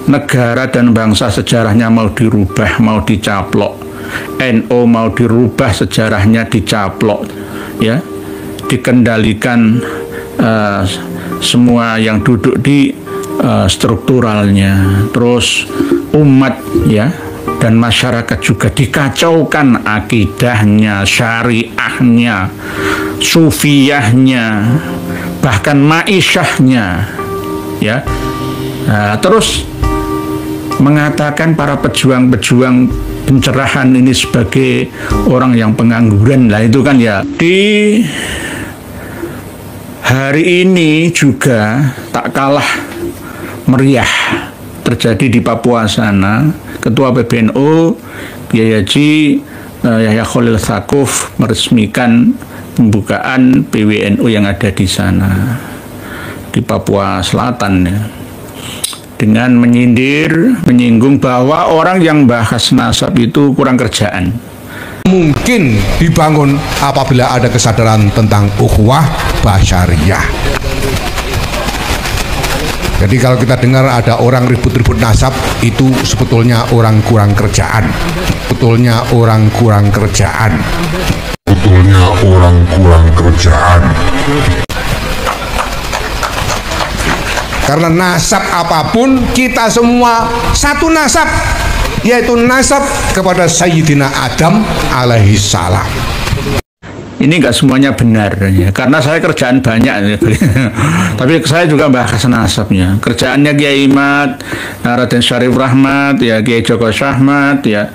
negara dan bangsa sejarahnya mau dirubah, mau dicaplok. NU mau dirubah sejarahnya, dicaplok, ya, dikendalikan semua yang duduk di strukturalnya. Terus umat, ya, dan masyarakat juga dikacaukan akidahnya, syariahnya, sufiyahnya, bahkan maisyahnya, ya. Terus mengatakan para pejuang-pejuang pencerahan ini sebagai orang yang pengangguran. Lah itu kan, ya, di hari ini juga tak kalah meriah terjadi di Papua sana. Ketua PBNU Kiai Haji Yahya Khalil Stakuf meresmikan pembukaan PWNU yang ada di sana, di Papua Selatan, ya, dengan menyinggung bahwa orang yang bahas nasab itu kurang kerjaan. Mungkin dibangun apabila ada kesadaran tentang ukhuwah basyariyah. Jadi kalau kita dengar ada orang ribut-ribut nasab, itu sebetulnya orang kurang kerjaan. Sebetulnya orang kurang kerjaan. Sebetulnya orang kurang kerjaan. Karena nasab apapun, kita semua satu nasab, yaitu nasab kepada Sayyidina Adam alaihi salam. Ini nggak semuanya benar, ya, karena saya kerjaan banyak, ya. Tapi saya juga bahas nasabnya. Kerjaannya Kiai Imad, Raden Syarif Rahmat, ya, Kiai Joko Syahmat, ya,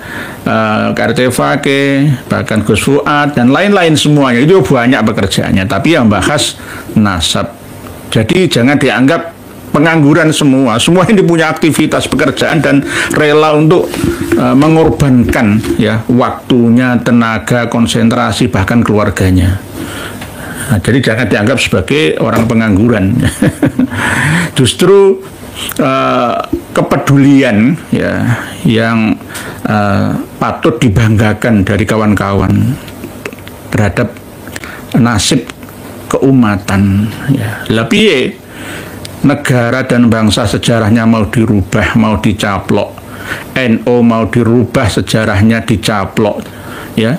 KRT Fakih, bahkan Gus Fuad dan lain-lain semuanya. Itu banyak pekerjaannya, tapi yang bahas nasab. Jadi jangan dianggap pengangguran semua ini punya aktivitas pekerjaan dan rela untuk mengorbankan, ya, waktunya, tenaga, konsentrasi, bahkan keluarganya. Nah, jadi jangan dianggap sebagai orang pengangguran. Justru kepedulian, ya, yang patut dibanggakan dari kawan-kawan terhadap nasib keumatan, ya. Lebih negara dan bangsa sejarahnya mau dirubah, mau dicaplok. NU mau dirubah sejarahnya, dicaplok, ya,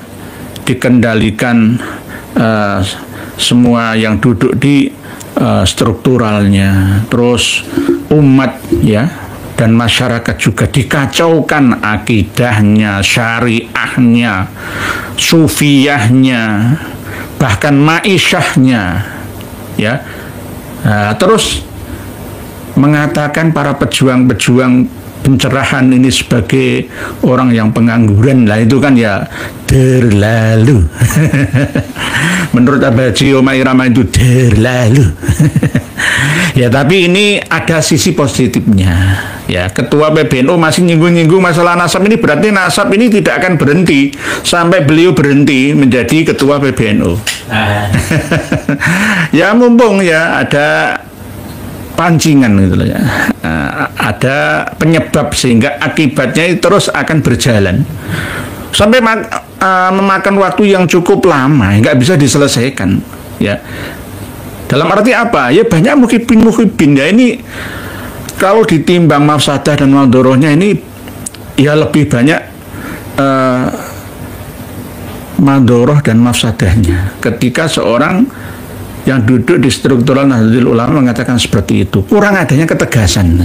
dikendalikan semua yang duduk di strukturalnya. Terus umat, ya, dan masyarakat juga dikacaukan akidahnya, syariahnya, sufiyahnya, bahkan maisyahnya, ya. Terus mengatakan para pejuang-pejuang pencerahan ini sebagai orang yang pengangguran. Lah itu kan, ya, terlalu. Menurut Abaji Oma Irama itu terlalu. Ya, tapi ini ada sisi positifnya, ya. Ketua PBNU masih nyinggung-nyinggung masalah nasab ini, berarti nasab ini tidak akan berhenti sampai beliau berhenti menjadi ketua PBNU. Ya, mumpung, ya, ada pancingan gitu loh, ya. Ada penyebab sehingga akibatnya terus akan berjalan sampai memakan waktu yang cukup lama, nggak bisa diselesaikan, ya. Dalam arti apa? Ya, banyak muhibin, ya. Ini kalau ditimbang mafsadah dan madorohnya ini, ya, lebih banyak madoroh dan mafsadahnya ketika seorang yang duduk di struktural Nahdlatul Ulama mengatakan seperti itu. Kurang adanya ketegasan,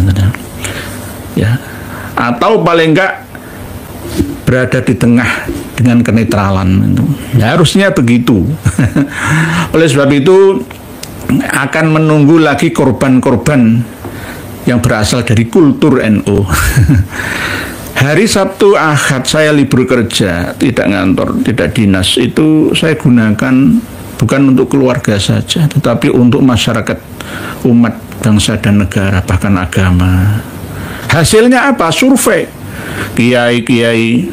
ya, atau paling enggak berada di tengah dengan kenetralan. Ya, harusnya begitu. Oleh sebab itu akan menunggu lagi korban-korban yang berasal dari kultur NU. Hari Sabtu Ahad saya libur kerja, tidak ngantor, tidak dinas, itu saya gunakan bukan untuk keluarga saja, tetapi untuk masyarakat, umat, bangsa dan negara, bahkan agama. Hasilnya apa? Survei kiai-kiai,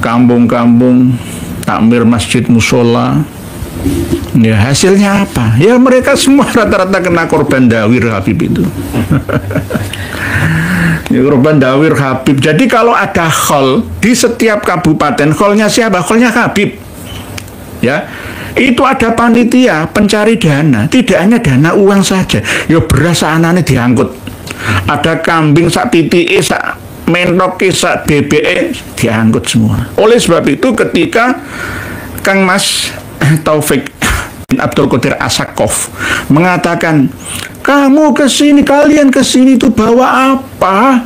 kampung-kampung, takmir masjid, musola. Ya, hasilnya apa? Ya, mereka semua rata-rata kena korban dawir Habib itu. Ya, korban dawir Habib. Jadi kalau ada khol di setiap kabupaten, kholnya siapa? Kholnya Habib. Ya, itu ada panitia pencari dana, tidak hanya dana uang saja. Ya, beras anane diangkut ada kambing sak titike, sak mentoke, sak bebeke diangkut semua. Oleh sebab itu ketika Kang Mas Taufik bin Abdul Qadir As-Sakaf mengatakan, kamu kesini, kalian kesini itu bawa apa?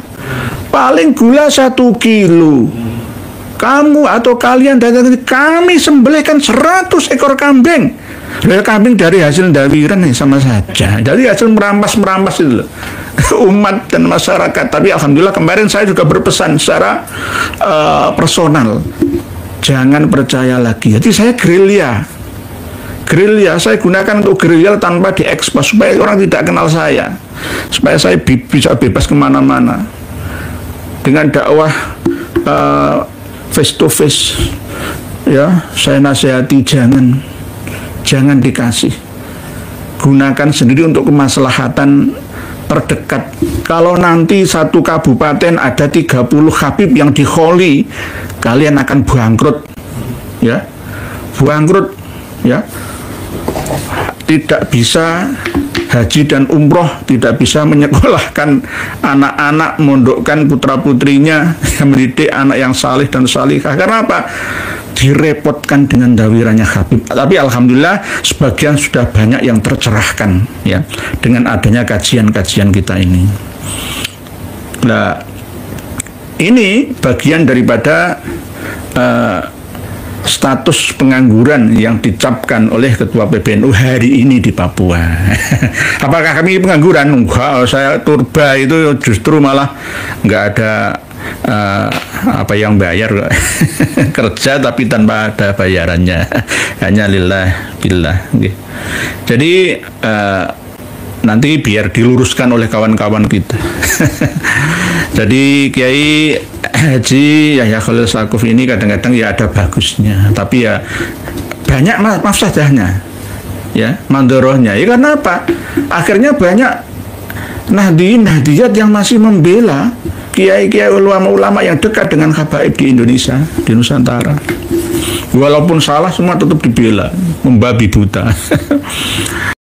Paling gula 1 kilo. Kamu atau kalian datang, kami sembelihkan 100 ekor kambing. Kambing dari hasil dawiran sama saja. Dari hasil merampas itu loh. Umat dan masyarakat. Tapi alhamdulillah kemarin saya juga berpesan secara personal, jangan percaya lagi. Jadi saya gerilya, saya gunakan untuk gerilya tanpa diekspos supaya orang tidak kenal saya, supaya saya bisa bebas kemana-mana dengan dakwah face to face. Ya, saya nasihati jangan dikasih, gunakan sendiri untuk kemaslahatan terdekat. Kalau nanti satu kabupaten ada 30 habib yang dikholi, kalian akan bangkrut, ya, bangkrut, ya. Tidak bisa haji dan umroh, tidak bisa menyekolahkan anak-anak, mondokkan putra-putrinya, mendidik anak yang salih dan salihah. Karena apa? Direpotkan dengan dawirannya Habib. Tapi alhamdulillah sebagian sudah banyak yang tercerahkan, ya, dengan adanya kajian-kajian kita ini. Nah, ini bagian daripada status pengangguran yang dicapkan oleh Ketua PBNU hari ini di Papua. Apakah kami pengangguran? Enggak, saya turba itu justru malah nggak ada apa yang bayar. Kerja tapi tanpa ada bayarannya, hanya lillah billah. Jadi nanti biar diluruskan oleh kawan-kawan kita. Jadi Kiai Haji Yahya Khalil Sakuf ini kadang-kadang ya ada bagusnya, tapi ya banyak mafsadahnya, ya, mandorohnya. Ya karena apa? Akhirnya banyak nahdiyat yang masih membela kiai-kiai ulama-ulama yang dekat dengan habaib di Indonesia, di Nusantara. Walaupun salah semua tetap dibela, membabi buta.